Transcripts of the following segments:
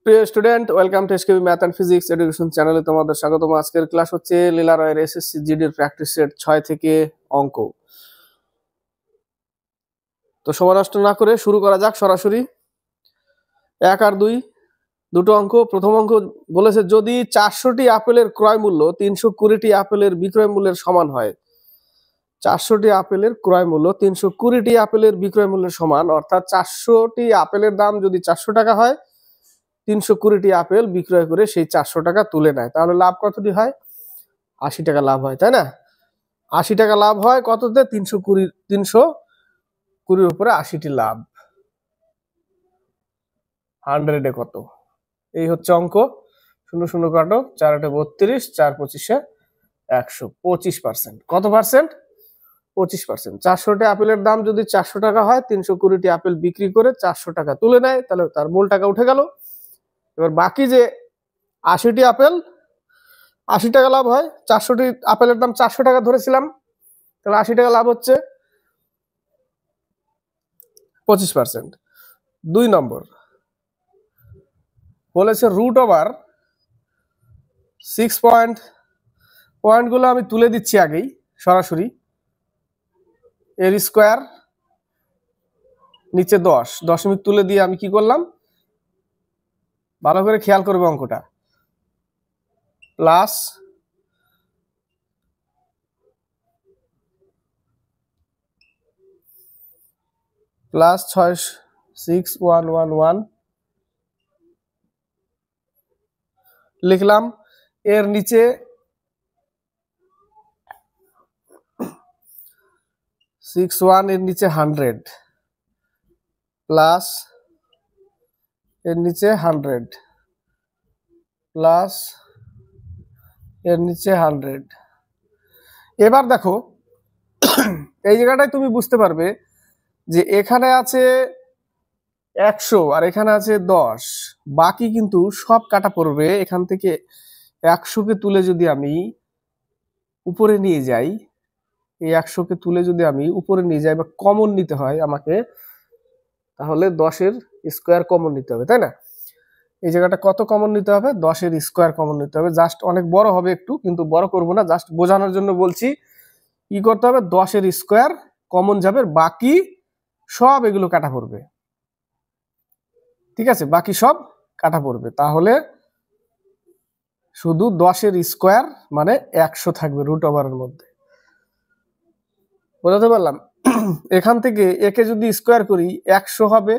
প্রিয় student, welcome to SKB math and physics education চ্যানেলে তোমাদের স্বাগতম। আজকের ক্লাস হচ্ছে লীলা রয়ের এসএসসি জিডির প্র্যাকটিস সেট 6 থেকে অঙ্ক। তো সময় নষ্ট না করে শুরু করা যাক সরাসরি। 1 আর 2 দুটো অঙ্ক। প্রথম অঙ্ক বলেছে যদি 400টি আপেলের ক্রয় মূল্য 320টি আপেলের বিক্রয় মূল্যের সমান হয়। 400টি আপেলের ক্রয় মূল্য 320টি আপেলের বিক্রয় মূল্যের সমান, অর্থাৎ 400টি আপেলের দাম যদি 400 টাকা হয়, 320টি আপেল বিক্রয় করে সেই 400 টাকা তুলে নেয়, তাহলে লাভ কতটি হয়? 80 টাকা লাভ হয়, তাই না? 80 টাকা লাভ হয় কততে? 320 উপরে 80টি লাভ, 100-এ কত? এই হচ্ছে অঙ্ক। 0 কাটো, 4 8 32, 4 25 100, 25%। কত পার্সেন্ট? 25%। 400টি আপেলের দাম যদি 400 টাকা হয়, 320টি আপেল বিক্রি করে 400 টাকা তুলে নেয়, তাহলে তার মূল টাকা উঠে গেল। এবার বাকি যে 80টি আপেল, 80 টাকা লাভ হয়। 400টি আপেলের দাম 400 টাকা ধরেছিলাম, তাহলে 80 টাকা লাভ হচ্ছে 25%। 2 নম্বর বলেছে রুট ওভার 6 পয়েন্টগুলো আমি তুলে দিচ্ছি আগেই সরাসরি। এর স্কোয়ার নিচে 10 দশমিক তুলে দিয়ে আমি কি করলাম, ভালো করে খেয়াল করবে অঙ্কটা, প্লাস প্লাস 66111 লিখলাম। এর নিচে 61, এর নিচে 100, প্লাস এর নিচে 100, প্লাস এর নিচে 100। এবার দেখো এই জায়গাটায় তুমি বুঝতে পারবে যে এখানে আছে 100 আর এখানে আছে 10, বাকি কিন্তু সব কাটা পড়বে। এখান থেকে 100কে তুলে যদি আমি উপরে নিয়ে যাই, এই 100কে তুলে যদি আমি উপরে নিয়ে যাই বা কমন নিতে হয় আমাকে, তাহলে 10-এর স্কোয়ার কমন নিতে হবে, তাই না? এই জায়গাটা কত কমন নিতে হবে? 10-এর স্কোয়ার কমন নিতে হবে। জাস্ট অনেক বড় হবে একটু, কিন্তু বড় করব না, জাস্ট বোঝানোর জন্য বলছি। কি করতে হবে? 10-এর স্কোয়ার কমন যাবে, বাকি সব এগুলো কাটা পড়বে, ঠিক আছে? বাকি সব কাটা পড়বে, তাহলে শুধু 10-এর স্কোয়ার মানে 100 থাকবে রুট ওভারের মধ্যে। বোঝাতে পারলাম? এখান থেকে একে যদি স্কোয়ার করি 100 হবে,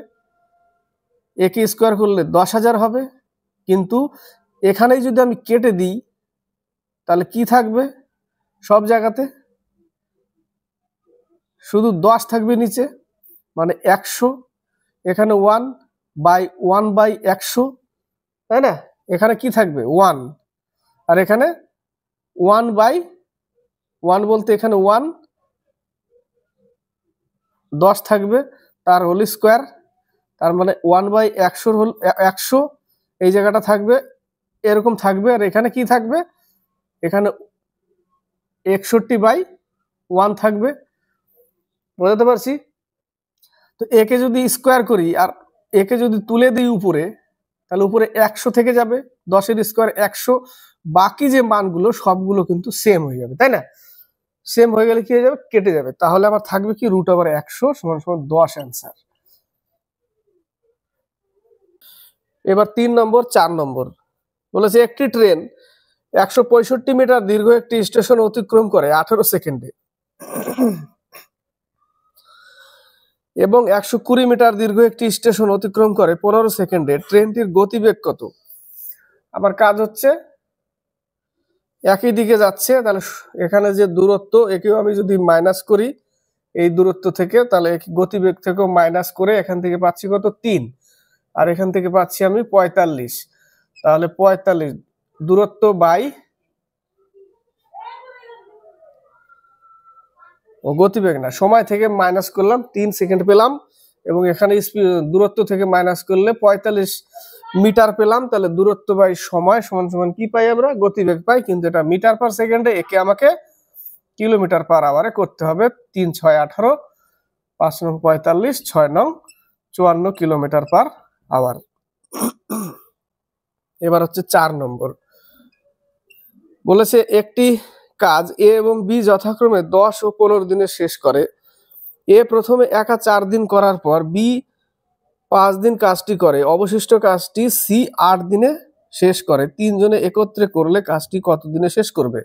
একে স্কোয়ার করলে 10,000 হবে, কিন্তু এখানেই যদি আমি কেটে দিই তাহলে কি থাকবে? সব জায়গাতে শুধু 10 থাকবে নিচে, মানে 100। এখানে 1/1/100, তাই না? এখানে কি থাকবে? 1, আর এখানে 1/1 বলতে এখানে 1 10 থাকবে, তার হোল স্কোয়ার, তার মানে 1/100 হোল 100। এই জায়গাটা থাকবে এরকম থাকবে, আর এখানে কি থাকবে? এখানে 61/1 থাকবে। বোঝাতে পারছি? তো একে যদি স্কোয়ার করি আর একে যদি তুলে দিই উপরে, তাহলে উপরে 100 থেকে যাবে, 10-এর স্কোয়ার 100, বাকি যে মানগুলো সবগুলো কিন্তু সেম হয়ে যাবে, তাই না? সেম হয়ে গেলে কি হয়ে যাবে? কেটে যাবে। তাহলে আমার থাকবে কি? Root over 100 = 10 answer. এবার 3 নম্বর 4 নম্বর বলেছে একটি ট্রেন 165 মিটার দীর্ঘ একটি স্টেশন অতিক্রম করে 18 সেকেন্ডে এবং 120 মিটার দীর্ঘ একটি স্টেশন অতিক্রম করে 15 সেকেন্ডে। ট্রেনটির গতিবেগ কত? আমার কাজ হচ্ছে একই দিকে যাচ্ছে, তাহলে এখানে যে দূরত্ব, একেও আমি যদি মাইনাস করি এই দূরত্ব থেকে, তাহলে গতিবেগ থেকেও মাইনাস করে এখান থেকে পাচ্ছি কত? 3, আর এখান থেকে পাচ্ছি আমি 45। তাহলে 45 দূরত্ব বাই গতিবেগ, না সময় থেকে মাইনাস করলাম, 3 সেকেন্ড পেলাম, এবং এখানে দূরত্ব থেকে মাইনাস করলে 45 মিটার পেলাম। তাহলে দূরত্ব বাই সময় সমান সমান কি পাই আমরা? গতিবেগ পাই, কিন্তু এটা মিটার পার সেকেন্ডে, একে আমাকে কিলোমিটার পার আওয়ারে করতে হবে। 3 6 18, 5 9 45, 6 9 54 কিলোমিটার পার আওয়ার। এবার হচ্ছে 4 নম্বর, বলেছে একটি কাজ এ এবং বি যথাক্রমে 10 ও 15 দিনে শেষ করে। এ প্রথমে একা 4 দিন করার পর বি 5 দিন কাজটি করে, অবশিষ্ট কাজটি সি 8 দিনে শেষ করে। তিনজনে একত্রে করলে কাজটি কত দিনে শেষ করবে?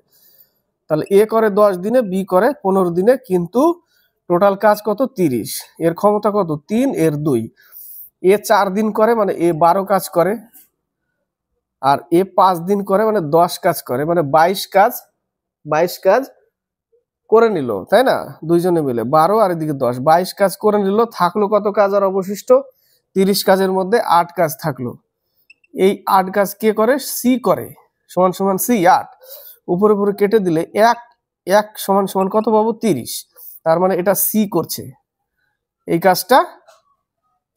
তাহলে এ করে 10 দিনে, বি করে 15 দিনে, কিন্তু টোটাল কাজ কত? 30। এর ক্ষমতা কত? 3, এর 2। এ 4 দিন করে মানে এ 12 কাজ করে, আর এ 5 দিন করে মানে 10 কাজ করে, মানে 22 কাজ করে নিল, তাই না? দুইজনে মিলে 12 আর এদিকে 10, 22 কাজ করে নিল। থাকলো কত কাজ আর অবশিষ্ট? 30 কাজের মধ্যে 8 কাজ থাকলো। এই 8 কাজ কে করে? সি করে, সমান সমান সি 8। উপরে উপরে কেটে দিলে 1 সমান সমান কত পাবো? 30। তার মানে এটা সি করছে, এই কাজটা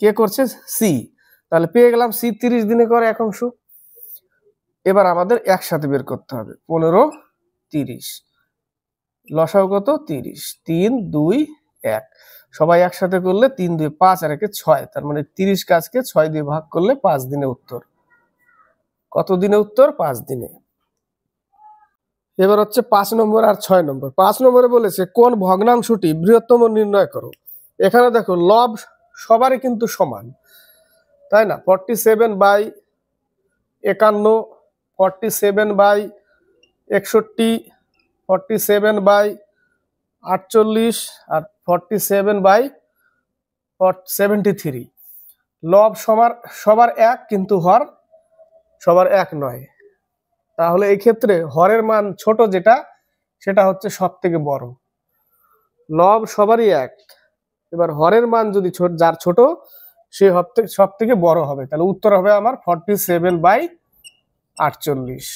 কে করছে? সি। তাহলে পেয়ে গেলাম সি 30 দিনে করে 1 অংশ। এবার আমাদের একসাথে বের করতে হবে। 15, 30, লসাগু কত? 30। 3, 2, 1, সবাই একসাথে করলে 3, 2, 5 আর 1, 6। তার মানে 30 কাজকে 6 দিয়ে ভাগ করলে 5 দিনে উত্তর। কত দিনে উত্তর? 5 দিনে। এবার হচ্ছে 5 নম্বর আর 6 নম্বর। 5 নম্বরে বলেছে কোন ভগ্নাংশটি বৃহত্তম নির্ণয় করো। এখানে দেখো লব সবারই কিন্তু সমান, তাই না? 47/51, 47/61, 47/48 আর 47/73। লব সবার এক, কিন্তু হর সবার এক নয়। তাহলে এই ক্ষেত্রে হরের মান ছোট যেটা, সেটা হচ্ছে সব থেকে বড়। লব সবারই এক, এবার হরের মান যদি যার ছোট, সে সব থেকে বড় হবে। তাহলে উত্তর হবে আমার 47/48।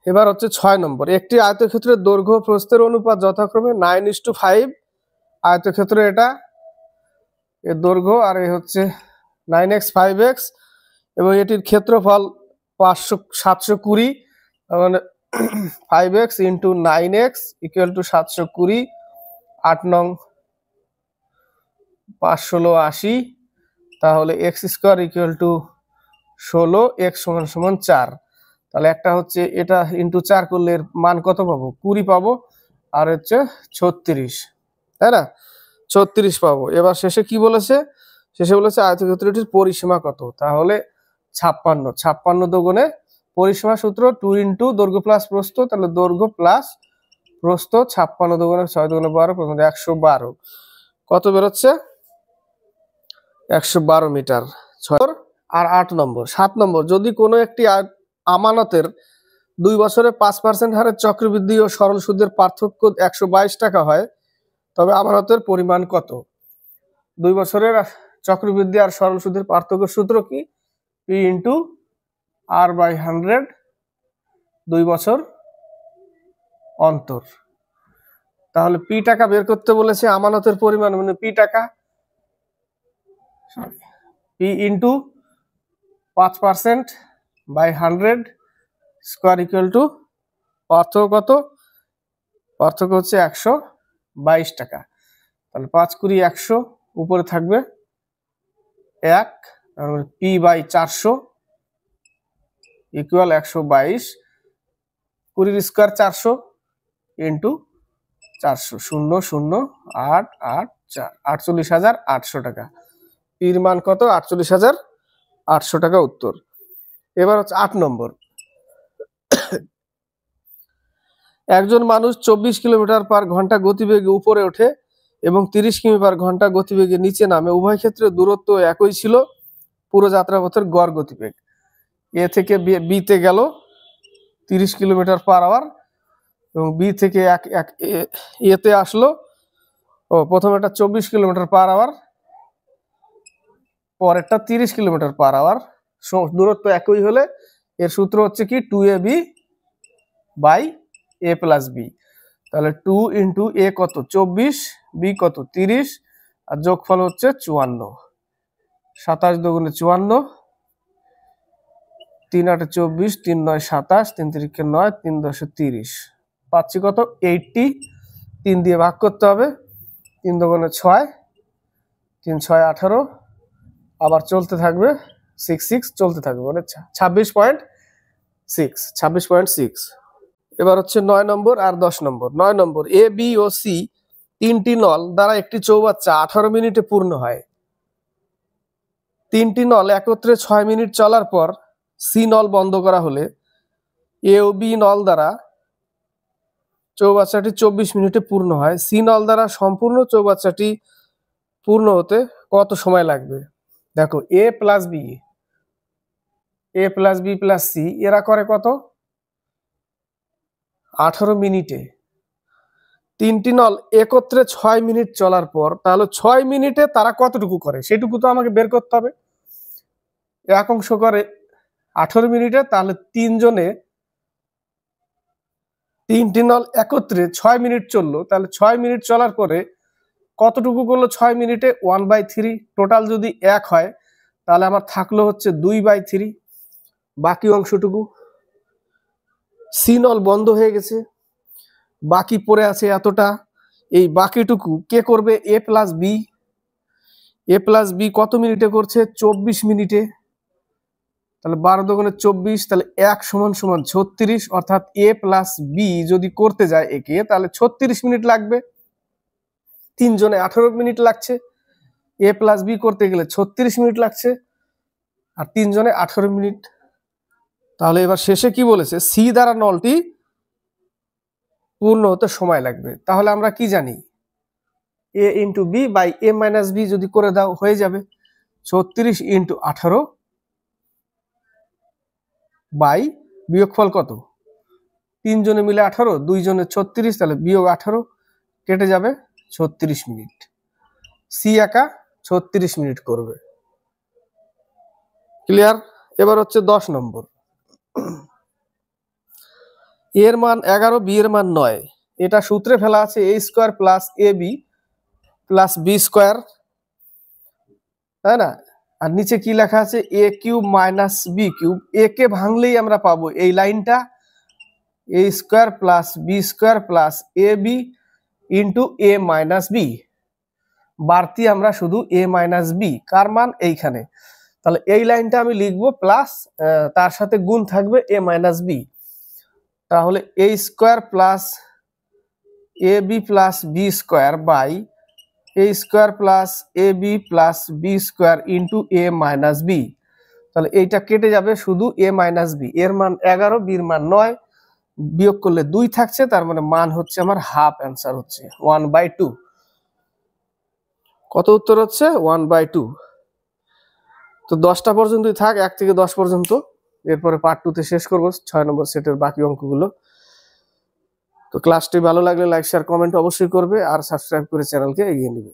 এবার হচ্ছে 6 নম্বর, একটি আয়তক্ষেত্রের দৈর্ঘ্য প্রস্থের অনুপাত যথাক্রমে 9:5। আয়তক্ষেত্র এটা, এর দৈর্ঘ্য, আর এ হচ্ছে 9x 5x, এবং এটির ক্ষেত্রফল 720, মানে 5x into 9x equal to 720। 8 নং 5 16 80, তাহলে x square equal two 16, x সমান সমান 4। তাহলে একটা হচ্ছে এটা ইন্টু 4 করলে এর মান কত পাবো? 20 পাবো, আর হচ্ছে 36, তাই না? 36 পাবো। এবার শেষে কি বলেছে? শেষে বলেছে আয়তক্ষেত্রটির পরিসীমা কত? তাহলে 56। 56 দুগুণে পরিসীমা সূত্র 2 ইন্টু দৈর্ঘ্য প্লাস প্রস্থ, তাহলে দৈর্ঘ্য প্লাস প্রস্থ। 56 দুগুণে 6 দুগুণে 12, 112। কত বেরোচ্ছে? 112 মিটার। 6 আর 8 নম্বর। 7 নম্বর, যদি কোনো একটি আমানতের 2 বছরে 5% হারে চক্রবৃদ্ধি ও সরল সুদের পার্থক্য 122 টাকা হয়, তবে আমানতের পরিমাণ কত? 2 বছরের চক্রবৃদ্ধি আর সরল সুদের পার্থক্য সূত্র কি? পি ইন্টু আর বাই 100, 2 বছর অন্তর। তাহলে পি টাকা বের করতে বলেছে, আমানতের পরিমাণ মানে পি টাকা, P into 5% by 100 square equal to পার্থক্য কত? পার্থক্য হচ্ছে 122 টাকা। তাহলে 5 × 100, উপরে থাকবে 1, P by 400 equal 122। 20 square 400 into 400, 0 0 8 8 4, 48,800 টাকা। পির মান কত? 48,800 টাকা উত্তর। এবার হচ্ছে 8 নম্বর, একজন মানুষ 24 কিলোমিটার পার ঘন্টা গতিবেগে উপরে ওঠে এবং 30 কিমি পার ঘন্টা গতিবেগে নিচে নামে। উভয় ক্ষেত্রে দূরত্ব একই ছিল। পুরো যাত্রাপথের গড় গতিবেগ এ থেকে বিতে গেল 30 কিলোমিটার পার আওয়ার, এবং বি থেকে এতে আসলো, প্রথমে একটা 24 কিলোমিটার পার আওয়ার, পরেরটা 30 কিলোমিটার পার আওয়ার। দূরত্ব একই হলে এর সূত্র হচ্ছে কি? 2ab by a plus B. তাহলে 2 ইন্টু এ কত? 24, বি কত? 30, আর যোগফল হচ্ছে 54। 27 দুগুণে 54, 3 8 24, 3 9 27, 3 3 9, 3 10 30। পাচ্ছি কত? 80। 3 দিয়ে ভাগ করতে হবে। 3 দুগুণে 6, 3 6 18, আবার চলতে থাকবে 6 চলতে থাকবে, মানে 26.6। এবার হচ্ছে 9 নম্বর আর 10 নম্বর। 9 নম্বর, এ বি ও সি তিনটি নল দ্বারা একটি চৌবাচ্চা 18 মিনিটে পূর্ণ হয়। তিনটি নল একত্রে 6 মিনিট চলার পর সি নল বন্ধ করা হলে এ ও বি নল দ্বারা চৌবাচ্চাটি 24 মিনিটে পূর্ণ হয়। সি নল দ্বারা সম্পূর্ণ চৌবাচ্চাটি পূর্ণ হতে কত সময় লাগবে? দেখো, এ প্লাস বি প্লাস সি এরা করে কত? 18 মিনিটে। তিনটি নল একত্রে 6 মিনিট চলার পর, তাহলে 6 মিনিটে তারা কতটুকু করে সেটুকু তো আমাকে বের করতে হবে। এক অংশ করে 18 মিনিটে, তাহলে তিনটি নল একত্রে 6 মিনিট চললো, তাহলে 6 মিনিট চলার পরে কতটুকু করলো 6 মিনিটে? 1/3। টোটাল যদি 1 হয় তাহলে আমার থাকলো হচ্ছে 2/3। বাকি অংশটুকু সি নল বন্ধ হয়ে গেছে, বাকি পড়ে আছে এতটা। এই বাকিটুকু কে করবে? এ প্লাস বি কত মিনিটে করছে? 24 মিনিটে। তাহলে 12 দোকানে 24, তাহলে 1 সমান 36। অর্থাৎ এ প্লাস বি যদি করতে যায় একে, তাহলে 36 মিনিট লাগবে। তিনজনে 18 মিনিট লাগছে, এ প্লাস বি করতে গেলে 36 মিনিট লাগছে, আর তিনজনে 18 মিনিট। তাহলে এবার শেষে কি বলেছে? সি দ্বারা নলটি পূর্ণ হতে সময় লাগবে। তাহলে আমরা কি জানি? A into B by A minus B যদি করে দাও হয়ে যাবে 36 ইন্টু 18 বাই বিয়োগফল কত? তিনজনে মিলে 18, দুইজনে 36, তাহলে বিয়োগ 18 কেটে যাবে 36 মিনিট। সি একা 36 মিনিট করবে। ক্লিয়ার? এবার হচ্ছে 10 নম্বর। এর মান 11, বি এর মান 9। এটা সূত্রে ফেলা আছে A square plus A B plus B square, তাই না? আর নিচে কি লেখা আছে? A cube minus B cube. A কে ভাঙলেই আমরা পাবো এই লাইনটা, A square plus B square plus A B into A minus B. বাড়তি আমরা শুধু এ মাইনাস বি, কার মান? এইখানে। তাহলে এই লাইনটা আমি লিখবো প্লাস, তার সাথে গুণ থাকবে এ মাইনাস বি। তাহলে A square plus A B plus B square by A square plus A B plus B square into A minus B. তাহলে এইটা কেটে যাবে শুধু এ মাইনাস বি। এর মান 11, বির মান 9, বিয়োগ করলে 2 থাকছে, তার মানে মান হচ্ছে আমার হাফ। অ্যান্সার হচ্ছে 1/2। কত উত্তর হচ্ছে? 1/2। তো 10টা পর্যন্তই থাক, 1 থেকে 10 পর্যন্ত। এরপরে পার্ট 2 তে শেষ করবো 6 নম্বর সেটের বাকি অঙ্কগুলো। তো ক্লাসটি ভালো লাগলে লাইক শেয়ার কমেন্ট অবশ্যই করবে, আর সাবস্ক্রাইব করে চ্যানেলকে এগিয়ে নেবে।